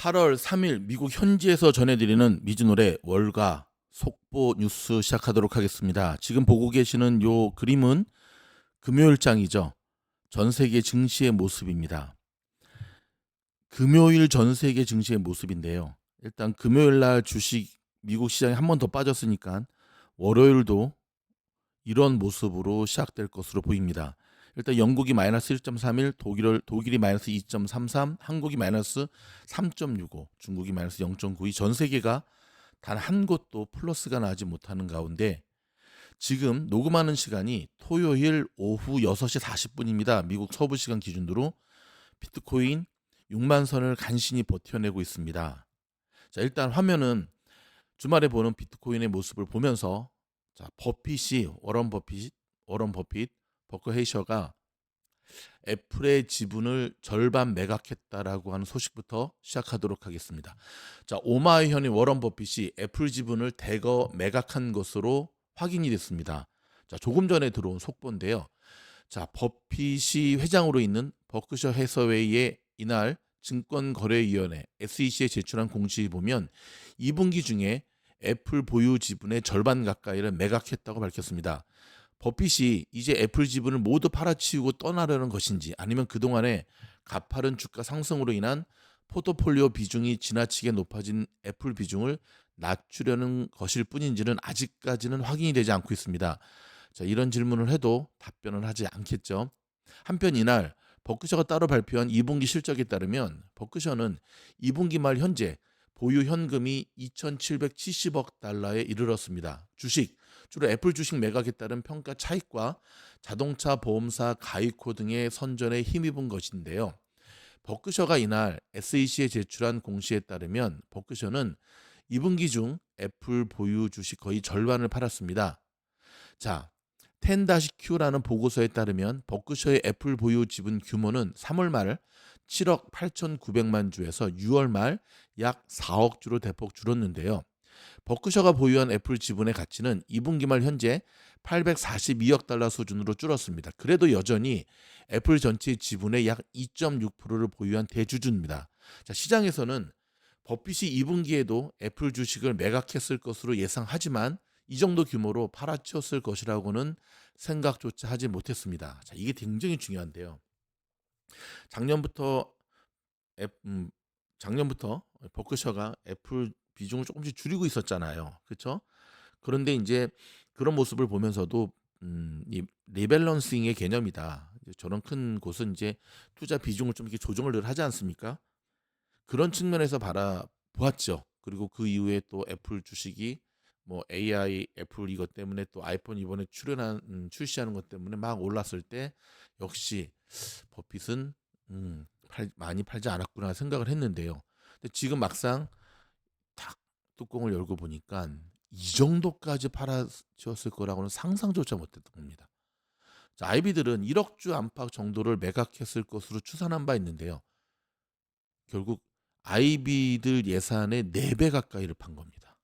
8월 3일 미국 현지에서 전해드리는 미즈노래 월가 속보 뉴스 시작하도록 하겠습니다. 지금 보고 계시는 요 그림은 금요일장이죠. 전 세계 증시의 모습입니다. 금요일 전 세계 증시의 모습인데요. 일단 금요일 날 주식 미국 시장이 한 번 더 빠졌으니까 월요일도 이런 모습으로 시작될 것으로 보입니다. 일단 영국이 마이너스 1.31, 독일이 마이너스 2.33, 한국이 마이너스 3.65, 중국이 마이너스 0.92, 전 세계가 단 한 곳도 플러스가 나지 못하는 가운데 지금 녹음하는 시간이 토요일 오후 6시 40분입니다. 미국 서부 시간 기준으로 비트코인 6만 선을 간신히 버텨내고 있습니다. 자, 일단 화면은 주말에 보는 비트코인의 모습을 보면서 자, 워런 버핏, 버커 헤이셔가 애플의 지분을 절반 매각했다라고 하는 소식부터 시작하도록 하겠습니다. 자, 오마이현의 워런 버핏이 애플 지분을 대거 매각한 것으로 확인이 됐습니다. 자, 조금 전에 들어온 속보인데요. 자, 버핏이 회장으로 있는 버크셔 해서웨이의 이날 증권거래위원회 SEC에 제출한 공시에 보면 2분기 중에 애플 보유 지분의 절반 가까이를 매각했다고 밝혔습니다. 버핏이 이제 애플 지분을 모두 팔아치우고 떠나려는 것인지 아니면 그동안에 가파른 주가 상승으로 인한 포트폴리오 비중이 지나치게 높아진 애플 비중을 낮추려는 것일 뿐인지는 아직까지는 확인이 되지 않고 있습니다. 자, 이런 질문을 해도 답변을 하지 않겠죠. 한편 이날 버크셔가 따로 발표한 2분기 실적에 따르면 버크셔는 2분기 말 현재 보유 현금이 2,770억 달러에 이르렀습니다. 주로 애플 주식 매각에 따른 평가 차익과 자동차 보험사 가이코 등의 선전에 힘입은 것인데요. 버크셔가 이날 SEC에 제출한 공시에 따르면 버크셔는 2분기 중 애플 보유 주식 거의 절반을 팔았습니다. 자, 10-Q라는 보고서에 따르면 버크셔의 애플 보유 지분 규모는 3월 말 7억 8,900만 주에서 6월 말 약 4억 주로 대폭 줄었는데요. 버크셔가 보유한 애플 지분의 가치는 2분기 말 현재 842억 달러 수준으로 줄었습니다. 그래도 여전히 애플 전체 지분의 약 2.6%를 보유한 대주주입니다. 자, 시장에서는 버핏이 2분기에도 애플 주식을 매각했을 것으로 예상하지만 이 정도 규모로 팔아치웠을 것이라고는 생각조차 하지 못했습니다. 자, 이게 굉장히 중요한데요. 작년부터 애, 음, 작년부터 버크셔가 애플 비중을 조금씩 줄이고 있었잖아요. 그렇죠? 그런데 이제 그런 모습을 보면서도 이 리밸런싱의 개념이다. 이제 저런 큰 곳은 이제 투자 비중을 좀 이렇게 조정을 늘 하지 않습니까? 그런 측면에서 바라보았죠. 그리고 그 이후에 또 애플 주식이 뭐 AI 애플 이것 때문에 또 아이폰 이번에 출시하는 것 때문에 막 올랐을 때 역시 버핏은 많이 팔지 않았구나 생각을 했는데요. 근데 지금 막상 탁 뚜껑을 열고 보니까 이 정도까지 팔아치웠을 거라고는 상상조차 못했던 겁니다. 자, 아이비들은 1억 주 안팎 정도를 매각했을 것으로 추산한 바 있는데요. 결국 아이비들 예산의 4배 가까이를 판 겁니다.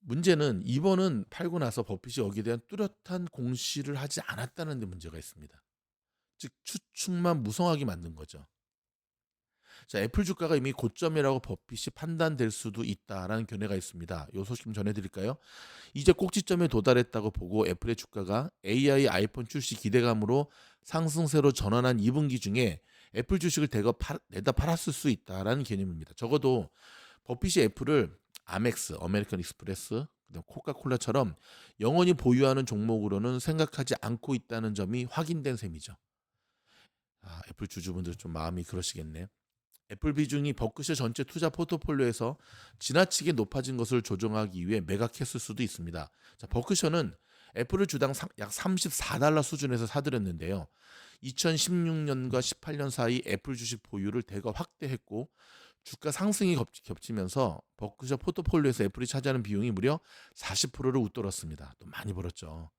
문제는 이번은 팔고 나서 버핏이 여기에 대한 뚜렷한 공시를 하지 않았다는 데 문제가 있습니다. 즉 추측만 무성하게 만든 거죠. 자, 애플 주가가 이미 고점이라고 버핏이 판단될 수도 있다라는 견해가 있습니다. 이 소식 좀 전해드릴까요? 이제 꼭지점에 도달했다고 보고 애플의 주가가 AI 아이폰 출시 기대감으로 상승세로 전환한 2분기 중에 애플 주식을 내다 팔았을 수 있다라는 개념입니다. 적어도 버핏이 애플을 아멕스, 어메리칸 익스프레스, 그다음 코카콜라처럼 영원히 보유하는 종목으로는 생각하지 않고 있다는 점이 확인된 셈이죠. 아, 애플 주주분들 좀 마음이 그러시겠네. 애플 비중이 버크셔 전체 투자 포트폴리오에서 지나치게 높아진 것을 조정하기 위해 매각했을 수도 있습니다. 자, 버크셔는 애플을 주당 약 34달러 수준에서 사들였는데요. 2016년과 18년 사이 애플 주식 보유를 대거 확대했고 주가 상승이 겹치면서 버크셔 포트폴리오에서 애플이 차지하는 비용이 무려 40%를 웃돌았습니다. 또 많이 벌었죠.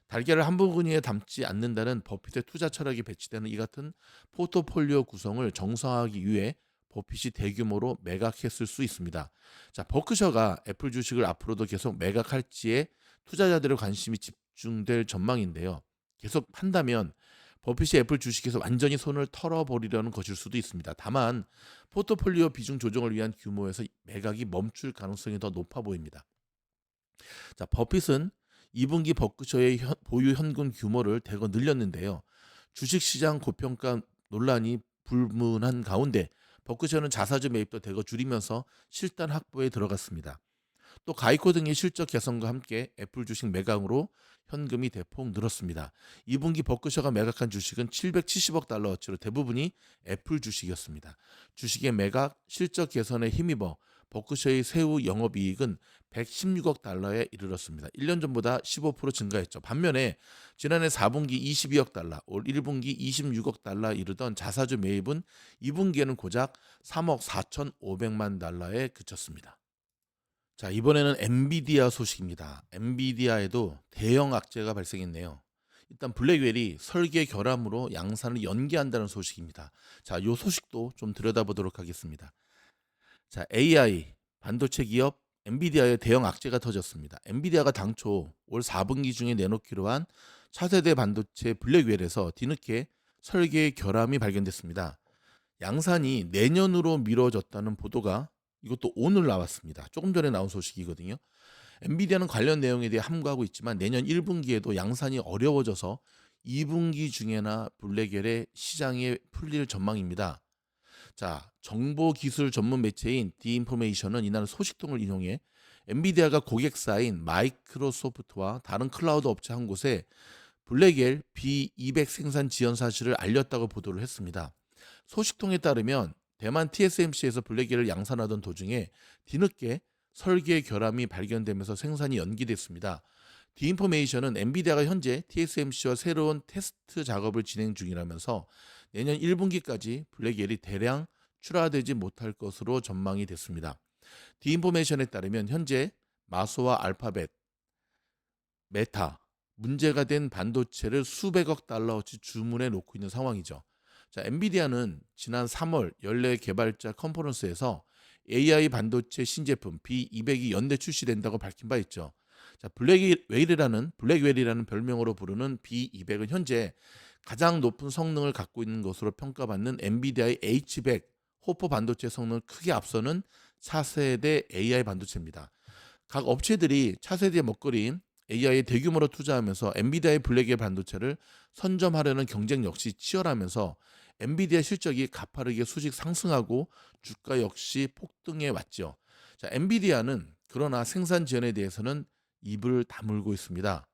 달걀을 한 부분에 담지 않는다는 버핏의 투자 철학이 배치되는 이 같은 포트폴리오 구성을 정상화하기 위해 버핏이 대규모로 매각했을 수 있습니다. 자, 버크셔가 애플 주식을 앞으로도 계속 매각할지에 투자자들의 관심이 집중될 전망인데요. 계속 판다면 버핏이 애플 주식에서 완전히 손을 털어버리려는 것일 수도 있습니다. 다만 포트폴리오 비중 조정을 위한 규모에서 매각이 멈출 가능성이 더 높아 보입니다. 자, 버핏은 2분기 버크셔의 보유 현금 규모를 대거 늘렸는데요. 주식시장 고평가 논란이 불문한 가운데 버크셔는 자사주 매입도 대거 줄이면서 실단 확보에 들어갔습니다. 또 가이코 등의 실적 개선과 함께 애플 주식 매각으로 현금이 대폭 늘었습니다. 2분기 버크셔가 매각한 주식은 770억 달러어치로 대부분이 애플 주식이었습니다. 주식의 매각, 실적 개선에 힘입어 버크셔의 세후 영업이익은 116억 달러에 이르렀습니다. 1년 전보다 15% 증가했죠. 반면에 지난해 4분기 22억 달러, 올 1분기 26억 달러 이르던 자사주 매입은 2분기에는 고작 3억 4,500만 달러에 그쳤습니다. 자, 이번에는 엔비디아 소식입니다. 엔비디아에도 대형 악재가 발생했네요. 일단 블랙웰이 설계 결함으로 양산을 연기한다는 소식입니다. 자, 이 소식도 좀 들여다보도록 하겠습니다. 자, AI 반도체 기업 엔비디아의 대형 악재가 터졌습니다. 엔비디아가 당초 올 4분기 중에 내놓기로 한 차세대 반도체 블랙웰에서 뒤늦게 설계 결함이 발견됐습니다. 양산이 내년으로 미뤄졌다는 보도가 이것도 오늘 나왔습니다. 조금 전에 나온 소식이거든요. 엔비디아는 관련 내용에 대해 함구하고 있지만 내년 1분기에도 양산이 어려워져서 2분기 중에나 블랙웰의 시장에 풀릴 전망입니다. 자, 정보기술 전문 매체인 디인포메이션은 이날 소식통을 인용해 엔비디아가 고객사인 마이크로소프트와 다른 클라우드 업체 한 곳에 블랙웰 B200 생산 지연 사실을 알렸다고 보도를 했습니다. 소식통에 따르면 대만 TSMC에서 블랙웰을 양산하던 도중에 뒤늦게 설계 결함이 발견되면서 생산이 연기됐습니다. 디인포메이션은 엔비디아가 현재 TSMC와 새로운 테스트 작업을 진행 중이라면서 내년 1분기까지 블랙웰이 대량 출하되지 못할 것으로 전망이 됐습니다. 디인포메이션에 따르면 현재 마소와 알파벳, 메타, 문제가 된 반도체를 수백억 달러어치 주문해 놓고 있는 상황이죠. 자, 엔비디아는 지난 3월 연례 개발자 컨퍼런스에서 AI 반도체 신제품 B200이 연내 출시된다고 밝힌 바 있죠. 자, 블랙웰이라는 별명으로 부르는 B200은 현재 가장 높은 성능을 갖고 있는 것으로 평가받는 엔비디아의 H100 호퍼 반도체 성능을 크게 앞서는 차세대 AI 반도체입니다. 각 업체들이 차세대 먹거리인 AI에 대규모로 투자하면서 엔비디아의 블랙웰 반도체를 선점하려는 경쟁 역시 치열하면서 엔비디아 실적이 가파르게 수직 상승하고 주가 역시 폭등해 왔죠. 자, 엔비디아는 그러나 생산 지연에 대해서는 입을 다물고 있습니다.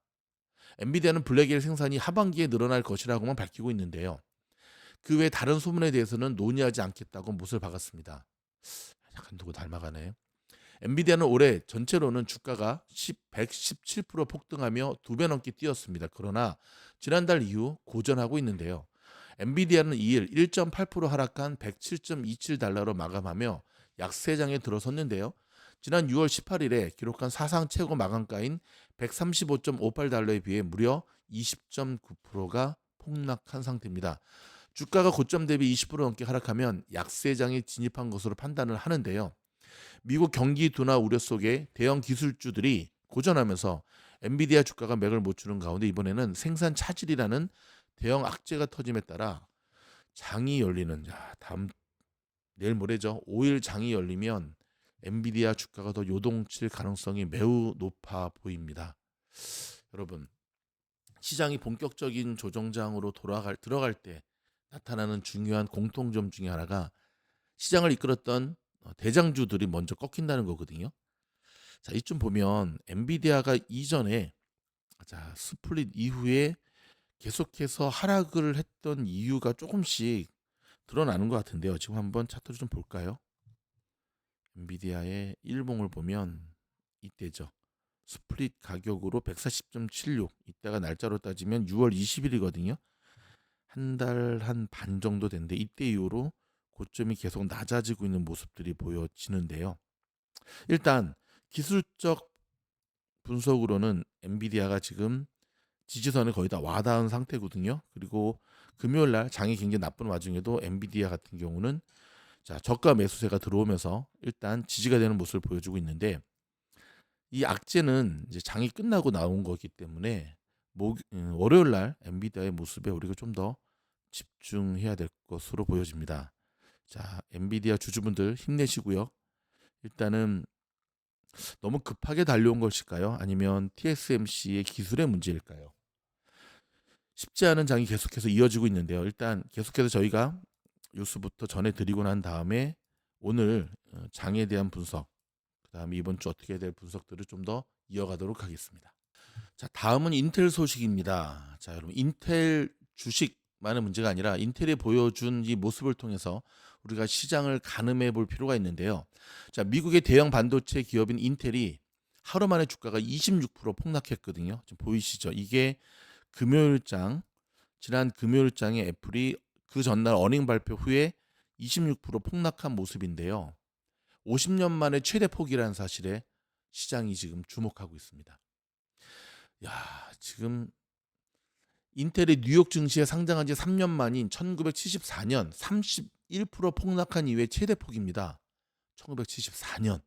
엔비디아는 블랙웰 생산이 하반기에 늘어날 것이라고만 밝히고 있는데요. 그 외 다른 소문에 대해서는 논의하지 않겠다고 못을 박았습니다. 약간 누구 닮아가네. 엔비디아는 올해 전체로는 주가가 117% 폭등하며 2배 넘게 뛰었습니다. 그러나 지난달 이후 고전하고 있는데요. 엔비디아는 2일 1.8% 하락한 107.27달러로 마감하며 약세장에 들어섰는데요. 지난 6월 18일에 기록한 사상 최고 마감가인 135.58달러에 비해 무려 20.9%가 폭락한 상태입니다. 주가가 고점 대비 20% 넘게 하락하면 약세장에 진입한 것으로 판단을 하는데요. 미국 경기 둔화 우려 속에 대형 기술주들이 고전하면서 엔비디아 주가가 맥을 못 추는 가운데 이번에는 생산 차질이라는 대형 악재가 터짐에 따라 장이 열리는 다음 내일 모레죠. 5일 장이 열리면 엔비디아 주가가 더 요동칠 가능성이 매우 높아 보입니다. 여러분, 시장이 본격적인 조정장으로 들어갈 때 나타나는 중요한 공통점 중에 하나가 시장을 이끌었던 대장주들이 먼저 꺾인다는 거거든요. 자, 이쯤 보면 엔비디아가 이전에 스플릿 이후에 계속해서 하락을 했던 이유가 조금씩 드러나는 것 같은데요. 지금 한번 차트를 좀 볼까요? 엔비디아의 일봉을 보면 이때죠. 스플릿 가격으로 140.76, 이때가 날짜로 따지면 6월 20일이거든요. 한 달 한 반 정도 됐는데 이때 이후로 고점이 계속 낮아지고 있는 모습들이 보여지는데요. 일단 기술적 분석으로는 엔비디아가 지금 지지선에 거의 다 와닿은 상태거든요. 그리고 금요일 날 장이 굉장히 나쁜 와중에도 엔비디아 같은 경우는 저가 매수세가 들어오면서 일단 지지가 되는 모습을 보여주고 있는데 이 악재는 이제 장이 끝나고 나온 거기 때문에 월요일 날 엔비디아의 모습에 우리가 좀 더 집중해야 될 것으로 보여집니다. 자, 엔비디아 주주분들 힘내시고요. 일단은 너무 급하게 달려온 것일까요? 아니면 TSMC의 기술의 문제일까요? 쉽지 않은 장이 계속해서 이어지고 있는데요. 일단 계속해서 저희가 뉴스부터 전해드리고 난 다음에 오늘 장에 대한 분석, 그다음에 이번 주 어떻게 될 분석들을 좀 더 이어가도록 하겠습니다. 자, 다음은 인텔 소식입니다. 자, 여러분 인텔 주식만의 문제가 아니라 인텔이 보여준 이 모습을 통해서 우리가 시장을 가늠해 볼 필요가 있는데요. 자, 미국의 대형 반도체 기업인 인텔이 하루 만에 주가가 26% 폭락했거든요. 지금 보이시죠? 이게 금요일장, 지난 금요일장에 애플이 그 전날 어닝 발표 후에 26% 폭락한 모습인데요. 50년 만에 최대 폭이라는 사실에 시장이 지금 주목하고 있습니다. 야, 지금 인텔이 뉴욕 증시에 상장한 지 3년 만인 1974년 31% 폭락한 이후의 최대 폭입니다. 1974년.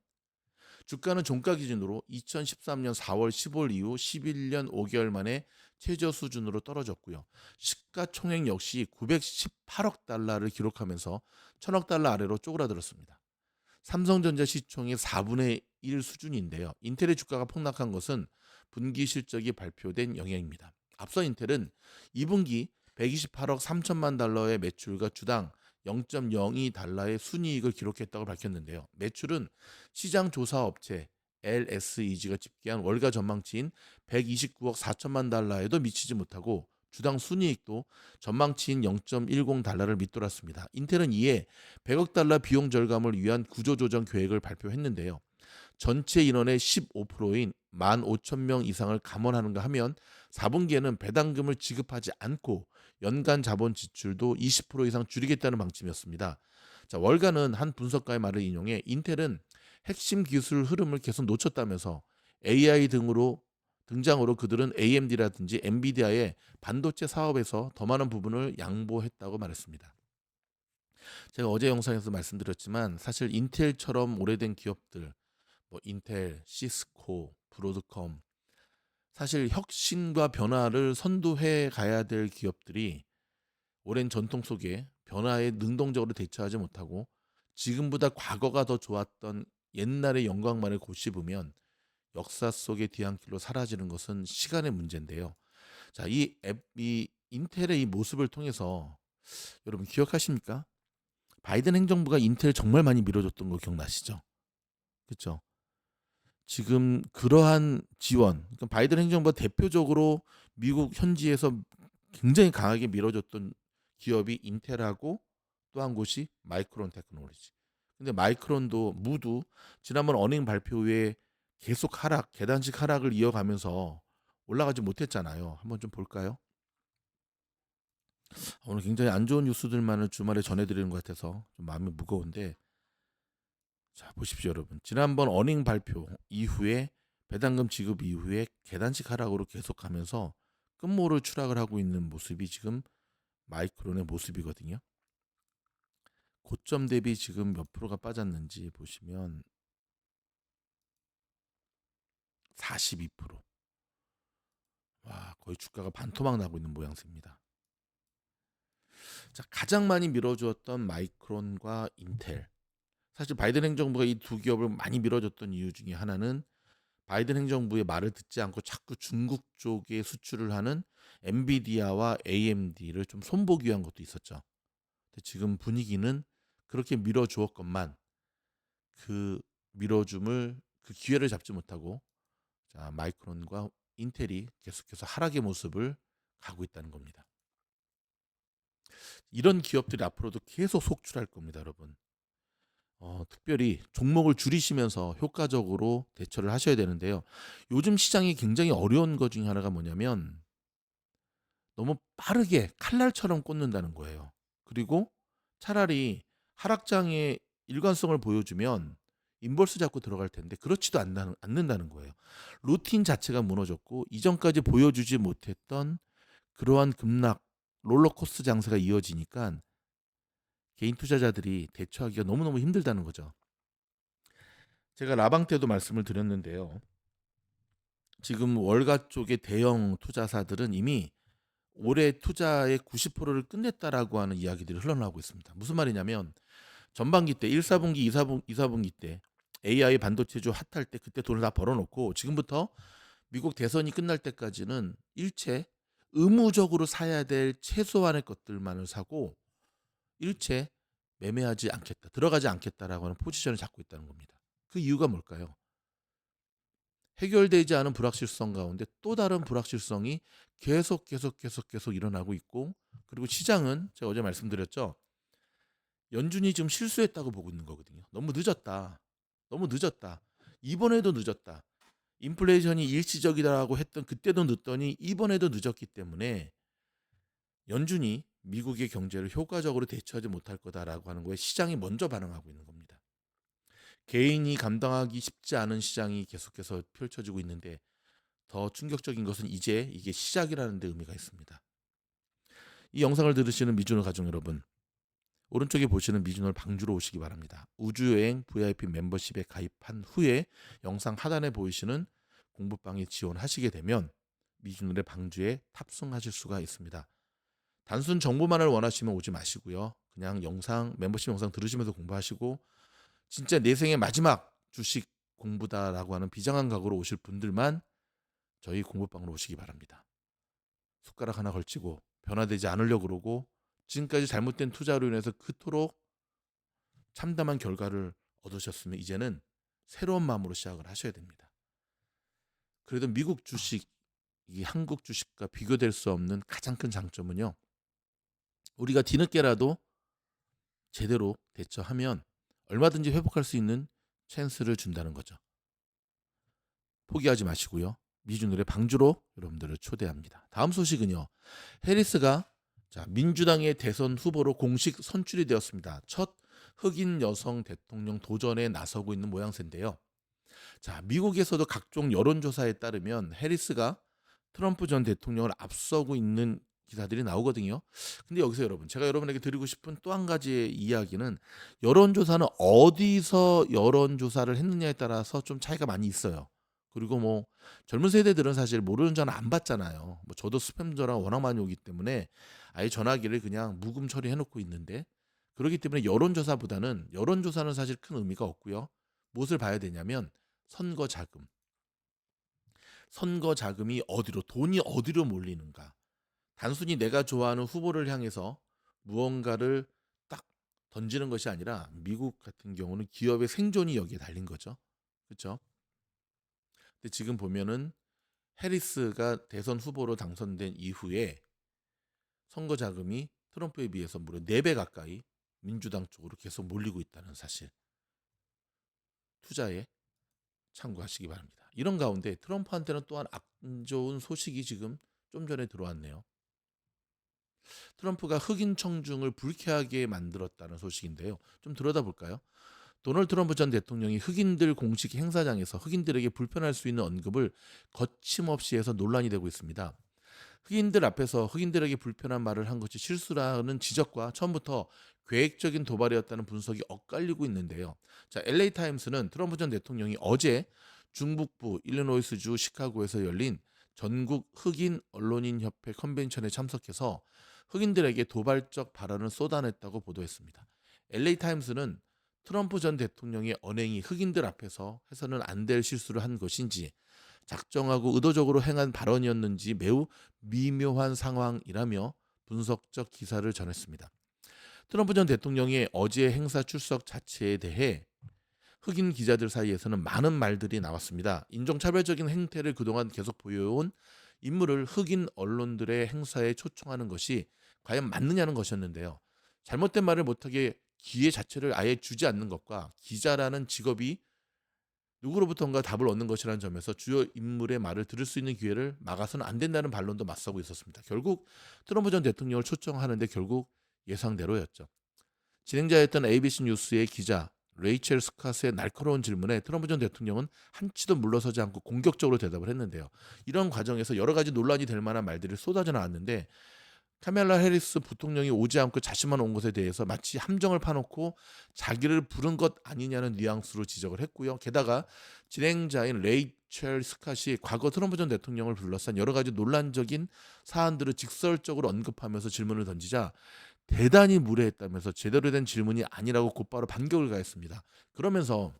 주가는 종가 기준으로 2013년 4월 15일 이후 11년 5개월 만에 최저 수준으로 떨어졌고요. 시가총액 역시 918억 달러를 기록하면서 1000억 달러 아래로 쪼그라들었습니다. 삼성전자 시총의 4분의 1 수준인데요. 인텔의 주가가 폭락한 것은 분기 실적이 발표된 영향입니다. 앞서 인텔은 2분기 128억 3천만 달러의 매출과 주당 0.02달러의 순이익을 기록했다고 밝혔는데요. 매출은 시장 조사 업체 LSEG가 집계한 월가 전망치인 129억 4천만 달러에도 미치지 못하고 주당 순이익도 전망치인 0.10달러를 밑돌았습니다. 인텔은 이에 100억 달러 비용 절감을 위한 구조조정 계획을 발표했는데요. 전체 인원의 15%인 15,000명 이상을 감원하는가 하면 4분기에는 배당금을 지급하지 않고 연간 자본 지출도 20% 이상 줄이겠다는 방침이었습니다. 자, 월가는 한 분석가의 말을 인용해 인텔은 핵심 기술 흐름을 계속 놓쳤다면서 AI 등장으로 그들은 AMD라든지 엔비디아의 반도체 사업에서 더 많은 부분을 양보했다고 말했습니다. 제가 어제 영상에서 말씀드렸지만 사실 인텔처럼 오래된 기업들, 뭐 인텔, 시스코, 브로드컴, 사실 혁신과 변화를 선도해 가야 될 기업들이 오랜 전통 속에 변화에 능동적으로 대처하지 못하고 지금보다 과거가 더 좋았던 옛날의 영광만을 고씹으면 역사 속의 뒤안길로 사라지는 것은 시간의 문제인데요. 자, 이 인텔의 이 모습을 통해서 여러분 기억하십니까? 바이든 행정부가 인텔 정말 많이 밀어줬던 거 기억나시죠? 그렇죠? 지금 그러한 지원, 그러니까 바이든 행정부가 대표적으로 미국 현지에서 굉장히 강하게 밀어줬던 기업이 인텔하고 또 한 곳이 마이크론 테크놀로지. 근데 마이크론도 모두 지난번 어닝 발표 후에 계속 계단식 하락을 이어가면서 올라가지 못했잖아요. 한번 좀 볼까요? 오늘 굉장히 안 좋은 뉴스들만을 주말에 전해드리는 것 같아서 좀 마음이 무거운데, 자 보십시오 여러분. 지난번 어닝 발표 이후에 배당금 지급 이후에 계단식 하락으로 계속하면서 끝모를 추락을 하고 있는 모습이 지금 마이크론의 모습이거든요. 고점 대비 지금 몇 프로가 빠졌는지 보시면 42%. 와, 거의 주가가 반토막 나고 있는 모양새입니다. 자, 가장 많이 밀어주었던 마이크론과 인텔. 사실 바이든 행정부가 이 두 기업을 많이 밀어줬던 이유 중에 하나는 바이든 행정부의 말을 듣지 않고 자꾸 중국 쪽에 수출을 하는 엔비디아와 AMD를 좀 손보기 위한 것도 있었죠. 근데 지금 분위기는 그렇게 밀어주었건만 그 밀어줌을 그 기회를 잡지 못하고 자, 마이크론과 인텔이 계속해서 하락의 모습을 가고 있다는 겁니다. 이런 기업들이 앞으로도 계속 속출할 겁니다, 여러분. 특별히 종목을 줄이시면서 효과적으로 대처를 하셔야 되는데요. 요즘 시장이 굉장히 어려운 것 중에 하나가 뭐냐면 너무 빠르게 칼날처럼 꽂는다는 거예요. 그리고 차라리 하락장의 일관성을 보여주면 인버스 잡고 들어갈 텐데 그렇지도 않는다는 거예요. 루틴 자체가 무너졌고 이전까지 보여주지 못했던 그러한 급락 롤러코스터 장세가 이어지니까 개인 투자자들이 대처하기가 너무너무 힘들다는 거죠. 제가 라방 때도 말씀을 드렸는데요. 지금 월가 쪽의 대형 투자사들은 이미 올해 투자의 90%를 끝냈다라고 하는 이야기들이 흘러나오고 있습니다. 무슨 말이냐면 전반기 때 1사분기, 2사분기 때 AI 반도체주 핫할 때 그때 돈을 다 벌어놓고 지금부터 미국 대선이 끝날 때까지는 일체 의무적으로 사야 될 최소한의 것들만을 사고 일체 매매하지 않겠다, 들어가지 않겠다라고 하는 포지션을 잡고 있다는 겁니다. 그 이유가 뭘까요? 해결되지 않은 불확실성 가운데 또 다른 불확실성이 계속 일어나고 있고, 그리고 시장은 제가 어제 말씀드렸죠. 연준이 지금 실수했다고 보고 있는 거거든요. 너무 늦었다. 너무 늦었다. 이번에도 늦었다. 인플레이션이 일시적이다라고 했던 그때도 늦더니 이번에도 늦었기 때문에 연준이 미국의 경제를 효과적으로 대처하지 못할 거다라고 하는 거에 시장이 먼저 반응하고 있는 겁니다. 개인이 감당하기 쉽지 않은 시장이 계속해서 펼쳐지고 있는데 더 충격적인 것은 이제 이게 시작이라는 데 의미가 있습니다. 이 영상을 들으시는 미주노 가족 여러분, 오른쪽에 보시는 미주노 방주로 오시기 바랍니다. 우주여행 VIP 멤버십에 가입한 후에 영상 하단에 보이시는 공부방에 지원하시게 되면 미주노의 방주에 탑승하실 수가 있습니다. 단순 정보만을 원하시면 오지 마시고요. 그냥 멤버십 영상 들으시면서 공부하시고 진짜 내 생의 마지막 주식 공부다라고 하는 비장한 각오로 오실 분들만 저희 공부방으로 오시기 바랍니다. 숟가락 하나 걸치고 변화되지 않으려고 그러고 지금까지 잘못된 투자로 인해서 그토록 참담한 결과를 얻으셨으면 이제는 새로운 마음으로 시작을 하셔야 됩니다. 그래도 미국 주식, 이 한국 주식과 비교될 수 없는 가장 큰 장점은요. 우리가 뒤늦게라도 제대로 대처하면 얼마든지 회복할 수 있는 찬스를 준다는 거죠. 포기하지 마시고요. 미주노의 방주로 여러분들을 초대합니다. 다음 소식은요. 해리스가 민주당의 대선 후보로 공식 선출이 되었습니다. 첫 흑인 여성 대통령 도전에 나서고 있는 모양새인데요. 미국에서도 각종 여론조사에 따르면 해리스가 트럼프 전 대통령을 앞서고 있는 기사들이 나오거든요. 근데 여기서 여러분, 제가 여러분에게 드리고 싶은 또 한 가지의 이야기는 여론조사는 어디서 여론조사를 했느냐에 따라서 좀 차이가 많이 있어요. 그리고 뭐 젊은 세대들은 사실 모르는 전화 안 받잖아요. 뭐 저도 스팸 전화 워낙 많이 오기 때문에 아예 전화기를 그냥 무금 처리해 놓고 있는데, 그렇기 때문에 여론조사는 사실 큰 의미가 없고요. 무엇을 봐야 되냐면 선거 자금. 선거 자금이 어디로, 돈이 어디로 몰리는가. 단순히 내가 좋아하는 후보를 향해서 무언가를 딱 던지는 것이 아니라 미국 같은 경우는 기업의 생존이 여기에 달린 거죠. 그렇죠? 근데 지금 보면은 해리스가 대선 후보로 당선된 이후에 선거 자금이 트럼프에 비해서 무려 4배 가까이 민주당 쪽으로 계속 몰리고 있다는 사실. 투자에 참고하시기 바랍니다. 이런 가운데 트럼프한테는 또한 안 좋은 소식이 지금 좀 전에 들어왔네요. 트럼프가 흑인 청중을 불쾌하게 만들었다는 소식인데요. 좀 들여다볼까요? 도널드 트럼프 전 대통령이 흑인들 공식 행사장에서 흑인들에게 불편할 수 있는 언급을 거침없이 해서 논란이 되고 있습니다. 흑인들 앞에서 흑인들에게 불편한 말을 한 것이 실수라는 지적과 처음부터 계획적인 도발이었다는 분석이 엇갈리고 있는데요. LA 타임스는 트럼프 전 대통령이 어제 중북부 일리노이스주 시카고에서 열린 전국 흑인 언론인 협회 컨벤션에 참석해서 흑인들에게 도발적 발언을 쏟아냈다고 보도했습니다. LA 타임스는 트럼프 전 대통령의 언행이 흑인들 앞에서 해서는 안 될 실수를 한 것인지 작정하고 의도적으로 행한 발언이었는지 매우 미묘한 상황이라며 분석적 기사를 전했습니다. 트럼프 전 대통령의 어제 행사 출석 자체에 대해 흑인 기자들 사이에서는 많은 말들이 나왔습니다. 인종차별적인 행태를 그동안 계속 보여온 인물을 흑인 언론들의 행사에 초청하는 것이 과연 맞느냐는 것이었는데요. 잘못된 말을 못하게 기회 자체를 아예 주지 않는 것과 기자라는 직업이 누구로부턴가 답을 얻는 것이라는 점에서 주요 인물의 말을 들을 수 있는 기회를 막아서는 안 된다는 반론도 맞서고 있었습니다. 결국 트럼프 전 대통령을 초청하는데 결국 예상대로였죠. 진행자였던 ABC 뉴스의 기자 레이첼 스캇의 날카로운 질문에 트럼프 전 대통령은 한치도 물러서지 않고 공격적으로 대답을 했는데요. 이런 과정에서 여러 가지 논란이 될 만한 말들이 쏟아져 나왔는데 카멜라 해리스 부통령이 오지 않고 자신만 온 것에 대해서 마치 함정을 파놓고 자기를 부른 것 아니냐는 뉘앙스로 지적을 했고요. 게다가 진행자인 레이첼 스캇이 과거 트럼프 전 대통령을 둘러싼 여러 가지 논란적인 사안들을 직설적으로 언급하면서 질문을 던지자 대단히 무례했다면서 제대로 된 질문이 아니라고 곧바로 반격을 가했습니다. 그러면서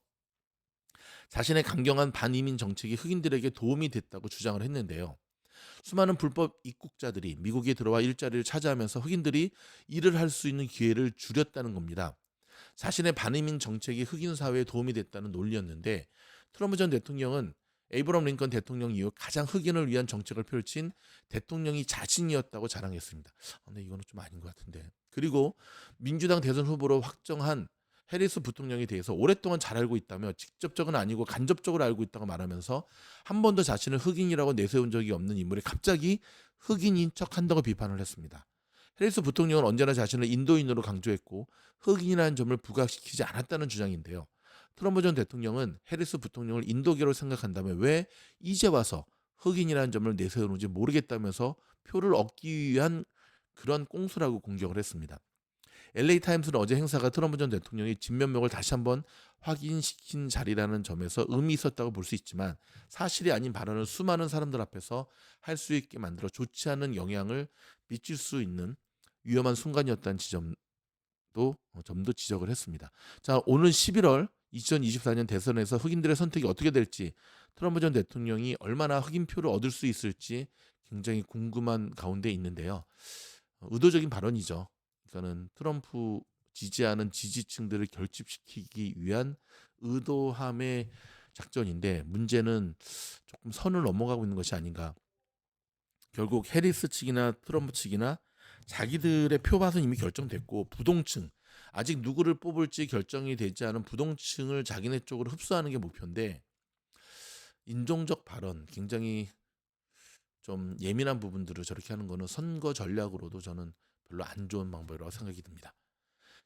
자신의 강경한 반이민 정책이 흑인들에게 도움이 됐다고 주장을 했는데요. 수많은 불법 입국자들이 미국에 들어와 일자리를 차지하면서 흑인들이 일을 할 수 있는 기회를 줄였다는 겁니다. 자신의 반이민 정책이 흑인 사회에 도움이 됐다는 논리였는데 트럼프 전 대통령은 에이브럼 링컨 대통령 이후 가장 흑인을 위한 정책을 펼친 대통령이 자신이었다고 자랑했습니다. 근데 이거는 좀 아닌 것 같은데. 그리고 민주당 대선 후보로 확정한 해리스 부통령에 대해서 오랫동안 잘 알고 있다며 직접적은 아니고 간접적으로 알고 있다고 말하면서 한 번도 자신을 흑인이라고 내세운 적이 없는 인물이 갑자기 흑인인 척한다고 비판을 했습니다. 해리스 부통령은 언제나 자신을 인도인으로 강조했고 흑인이라는 점을 부각시키지 않았다는 주장인데요. 트럼프 전 대통령은 해리스 부통령을 인도계로 생각한다면 왜 이제 와서 흑인이라는 점을 내세우는지 모르겠다면서 표를 얻기 위한 그런 꼼수라고 공격을 했습니다. LA 타임스는 어제 행사가 트럼프 전 대통령이 진면목을 다시 한번 확인시킨 자리라는 점에서 의미 있었다고 볼 수 있지만 사실이 아닌 발언을 수많은 사람들 앞에서 할 수 있게 만들어 좋지 않은 영향을 미칠 수 있는 위험한 순간이었다는 점도 지적을 했습니다. 자, 오는 11월 2024년 대선에서 흑인들의 선택이 어떻게 될지 트럼프 전 대통령이 얼마나 흑인 표를 얻을 수 있을지 굉장히 궁금한 가운데 있는데요. 의도적인 발언이죠. 그러니까는 트럼프 지지하는 지지층들을 결집시키기 위한 의도함의 작전인데 문제는 조금 선을 넘어가고 있는 것이 아닌가. 결국 해리스 측이나 트럼프 측이나 자기들의 표밭은 이미 결정됐고 부동층 아직 누구를 뽑을지 결정이 되지 않은 부동층을 자기네 쪽으로 흡수하는 게 목표인데 인종적 발언 굉장히 좀 예민한 부분들을 저렇게 하는 거는 선거 전략으로도 저는 별로 안 좋은 방법이라고 생각이 듭니다.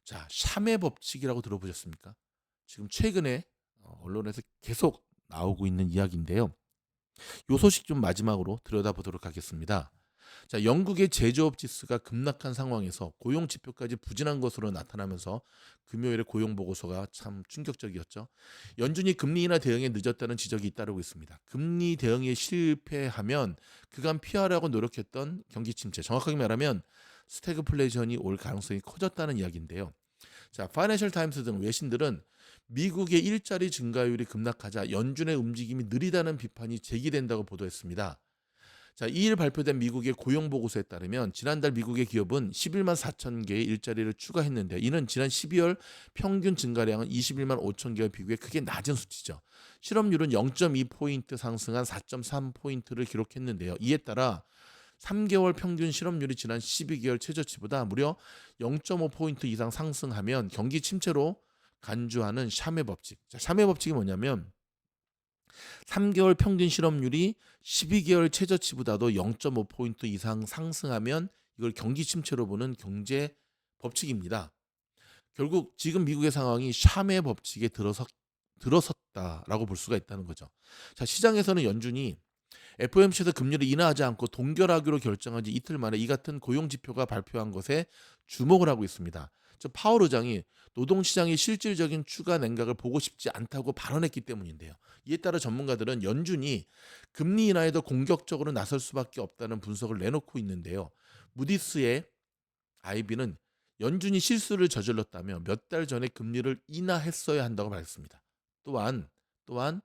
자, 샴의 법칙이라고 들어보셨습니까? 지금 최근에 언론에서 계속 나오고 있는 이야기인데요. 요 소식 좀 마지막으로 들여다보도록 하겠습니다. 자, 영국의 제조업 지수가 급락한 상황에서 고용 지표까지 부진한 것으로 나타나면서 금요일에 고용 보고서가 참 충격적이었죠. 연준이 금리 인하 대응에 늦었다는 지적이 잇따르고 있습니다. 금리 대응에 실패하면 그간 피하려고 노력했던 경기 침체, 정확하게 말하면 스태그플레이션이 올 가능성이 커졌다는 이야기인데요. 자, 파이낸셜 타임스 등 외신들은 미국의 일자리 증가율이 급락하자 연준의 움직임이 느리다는 비판이 제기된다고 보도했습니다. 자, 2일 발표된 미국의 고용 보고서에 따르면 지난달 미국의 기업은 11만 4천 개의 일자리를 추가했는데 이는 지난 12월 평균 증가량은 21만 5천 개와 비교해 크게 낮은 수치죠. 실업률은 0.2포인트 상승한 4.3포인트를 기록했는데요. 이에 따라 3개월 평균 실업률이 지난 12개월 최저치보다 무려 0.5포인트 이상 상승하면 경기 침체로 간주하는 샴의 법칙. 자, 샴의 법칙이 뭐냐면 3개월 평균 실업률이 12개월 최저치보다도 0.5포인트 이상 상승하면 이걸 경기 침체로 보는 경제 법칙입니다. 결국 지금 미국의 상황이 샴의 법칙에 들어섰다라고 볼 수가 있다는 거죠. 자, 시장에서는 연준이 FOMC에서 금리를 인하하지 않고 동결하기로 결정한 지 이틀 만에 이 같은 고용 지표가 발표한 것에 주목을 하고 있습니다. 저 파월 의장이 노동시장의 실질적인 추가 냉각을 보고 싶지 않다고 발언했기 때문인데요. 이에 따라 전문가들은 연준이 금리 인하에 더 공격적으로 나설 수밖에 없다는 분석을 내놓고 있는데요. 무디스의 IB는 연준이 실수를 저질렀다며 몇 달 전에 금리를 인하했어야 한다고 말했습니다. 또한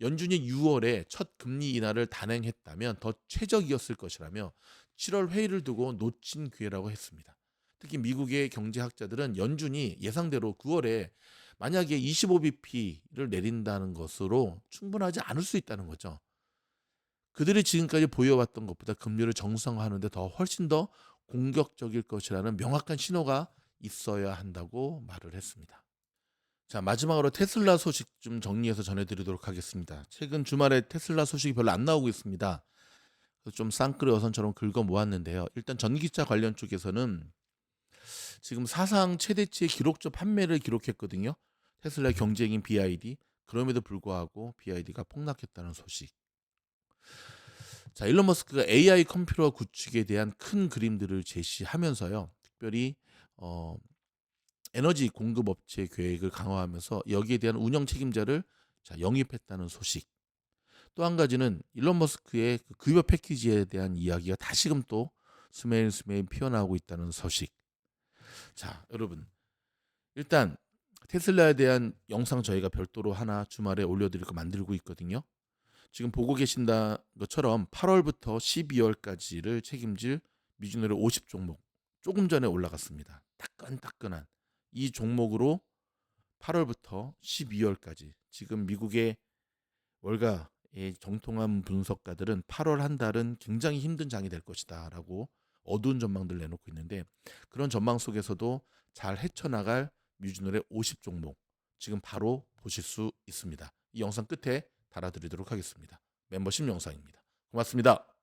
연준이 6월에 첫 금리 인하를 단행했다면 더 최적이었을 것이라며 7월 회의를 두고 놓친 기회라고 했습니다. 특히 미국의 경제학자들은 연준이 예상대로 9월에 만약에 25bp를 내린다는 것으로 충분하지 않을 수 있다는 거죠. 그들이 지금까지 보여왔던 것보다 금리를 정상화하는데 훨씬 더 공격적일 것이라는 명확한 신호가 있어야 한다고 말을 했습니다. 자, 마지막으로 테슬라 소식 좀 정리해서 전해드리도록 하겠습니다. 최근 주말에 테슬라 소식이 별로 안 나오고 있습니다. 그래서 좀 쌍끌이 어선처럼 긁어 모았는데요. 일단 전기차 관련 쪽에서는 지금 사상 최대치의 기록적 판매를 기록했거든요. 테슬라의 경쟁인 BYD. 그럼에도 불구하고 BYD가 폭락했다는 소식. 자, 일론 머스크가 AI 컴퓨터 구축에 대한 큰 그림들을 제시하면서요. 특별히 어 에너지 공급 업체 계획을 강화하면서 여기에 대한 운영 책임자를 영입했다는 소식. 또 한 가지는 일론 머스크의 그 급여 패키지에 대한 이야기가 다시금 또 스매일스매일 피어나오고 있다는 소식. 자, 여러분, 일단 테슬라에 대한 영상 저희가 별도로 하나 주말에 올려드릴 거 만들고 있거든요. 지금 보고 계신다 것처럼 8월부터 12월까지를 책임질 미주노래 50 종목 조금 전에 올라갔습니다. 따끈따끈한 이 종목으로 8월부터 12월까지 지금 미국의 월가의 정통한 분석가들은 8월 한 달은 굉장히 힘든 장이 될 것이다라고 어두운 전망들을 내놓고 있는데, 그런 전망 속에서도 잘 헤쳐나갈 뮤즈놀의 50 종목 지금 바로 보실 수 있습니다. 이 영상 끝에 달아드리도록 하겠습니다. 멤버십 영상입니다. 고맙습니다.